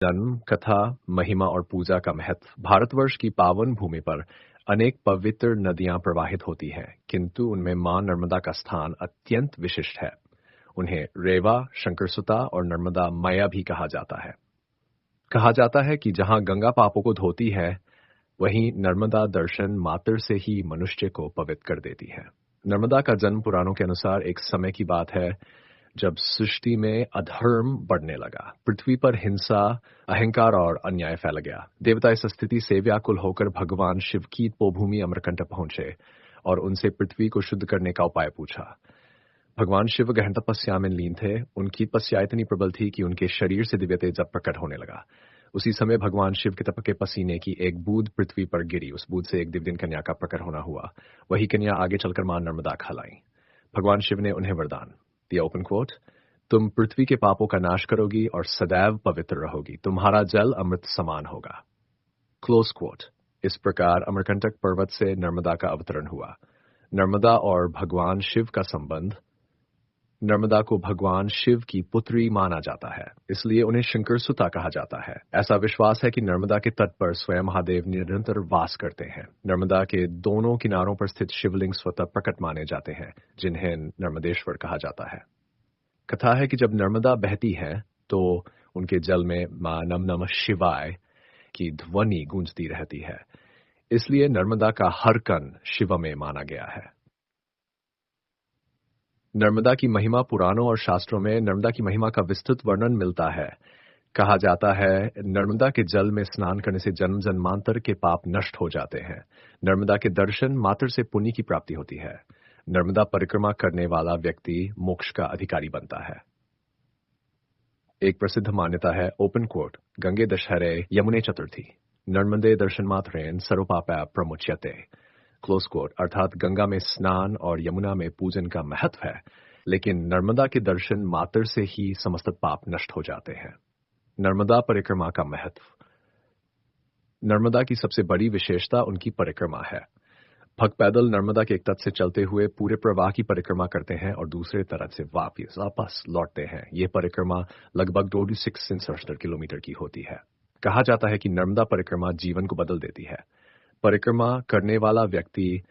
जन्म, कथा, महिमा और पूजा का महत्व। भारतवर्ष की पावन भूमि पर अनेक पवित्र नदियां प्रवाहित होती हैं, किंतु उनमें मां नर्मदा का स्थान अत्यंत विशिष्ट है। उन्हें रेवा, शंकरसुता और नर्मदा मैया भी कहा जाता है। कहा जाता है कि जहां गंगा पापों को धोती है, वहीं नर्मदा दर्शन मात्र से ही मनुष्य को पवित्र कर देती है। नर्मदा का जन्म पुराणों के अनुसार एक समय की बात है जब सृष्टि में अधर्म बढ़ने लगा। पृथ्वी पर हिंसा, अहंकार और अन्याय फैल गया। देवता इस स्थिति से व्याकुल होकर भगवान शिव की तपोभूमि अमरकंटक पहुंचे और उनसे पृथ्वी को शुद्ध करने का उपाय पूछा। भगवान शिव गहन तपस्या में लीन थे। उनकी तपस्या इतनी प्रबल थी कि उनके शरीर से दिव्य तेज प्रकट होने लगा। उसी समय भगवान शिव के तप के पसीने की एक बूंद पृथ्वी पर गिरी। उस बूंद से एक दिव्य कन्या का प्रकट होना हुआ। वही कन्या आगे चलकर मां नर्मदा कहलाई। भगवान शिव ने उन्हें वरदान दिया, ओपन कोट, तुम पृथ्वी के पापों का नाश करोगी और सदैव पवित्र रहोगी। तुम्हारा जल अमृत समान होगा, क्लोज कोट। इस प्रकार अमरकंटक पर्वत से नर्मदा का अवतरण हुआ। नर्मदा और भगवान शिव का संबंध। नर्मदा को भगवान शिव की पुत्री माना जाता है, इसलिए उन्हें शंकरसुता कहा जाता है। ऐसा विश्वास है कि नर्मदा के तट पर स्वयं महादेव निरंतर वास करते हैं। नर्मदा के दोनों किनारों पर स्थित शिवलिंग स्वतः प्रकट माने जाते हैं, जिन्हें नर्मदेश्वर कहा जाता है। कथा है कि जब नर्मदा बहती है तो उनके जल में मां नम नमः शिवाय की ध्वनि गूंजती रहती है, इसलिए नर्मदा का हर कण शिव में माना गया है। नर्मदा की महिमा। पुराणों और शास्त्रों में नर्मदा की महिमा का विस्तृत वर्णन मिलता है। कहा जाता है नर्मदा के जल में स्नान करने से जन्म जन्मांतर के पाप नष्ट हो जाते हैं। नर्मदा के दर्शन मात्र से पुण्य की प्राप्ति होती है। नर्मदा परिक्रमा करने वाला व्यक्ति मोक्ष का अधिकारी बनता है। एक प्रसिद्ध मान्यता है, ओपन कोट, गंगे दशहरे यमुने चतुर्थी नर्मदे दर्शन मात्रेन सर्वपापा प्रमुच्यते, क्लोज कोट। अर्थात गंगा में स्नान और यमुना में पूजन का महत्व है, लेकिन नर्मदा के दर्शन मात्र से ही समस्त पाप नष्ट हो जाते हैं। नर्मदा परिक्रमा का महत्व। नर्मदा की सबसे बड़ी विशेषता उनकी परिक्रमा है। भक्त पैदल नर्मदा के एक तट से चलते हुए पूरे प्रवाह की परिक्रमा करते हैं और दूसरे तरफ से वापस लौटते हैं। ये परिक्रमा लगभग 267 किलोमीटर की होती है। कहा जाता है कि नर्मदा परिक्रमा जीवन को बदल देती है। परिक्रमा करने वाला व्यक्ति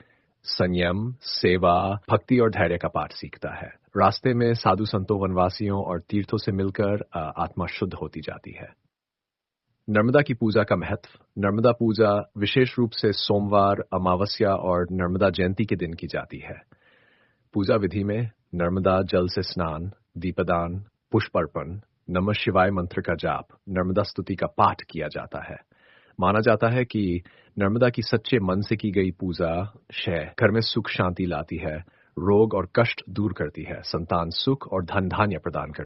संयम, सेवा, भक्ति और धैर्य का पाठ सीखता है। रास्ते में साधु संतों, वनवासियों और तीर्थों से मिलकर आत्मा शुद्ध होती जाती है। नर्मदा की पूजा का महत्व। नर्मदा पूजा विशेष रूप से सोमवार, अमावस्या और नर्मदा जयंती के दिन की जाती है। पूजा विधि में नर्मदा जल से स्नान, दीपदान, पुष्प अर्पण, नमः शिवाय मंत्र का जाप, नर्मदा स्तुति का पाठ किया जाता है। माना जाता है कि नर्मदा की सच्चे मन से की गई पूजा घर में सुख शांति लाती है, रोग और कष्ट दूर करती है, संतान सुख और धन धान्य प्रदान करती है।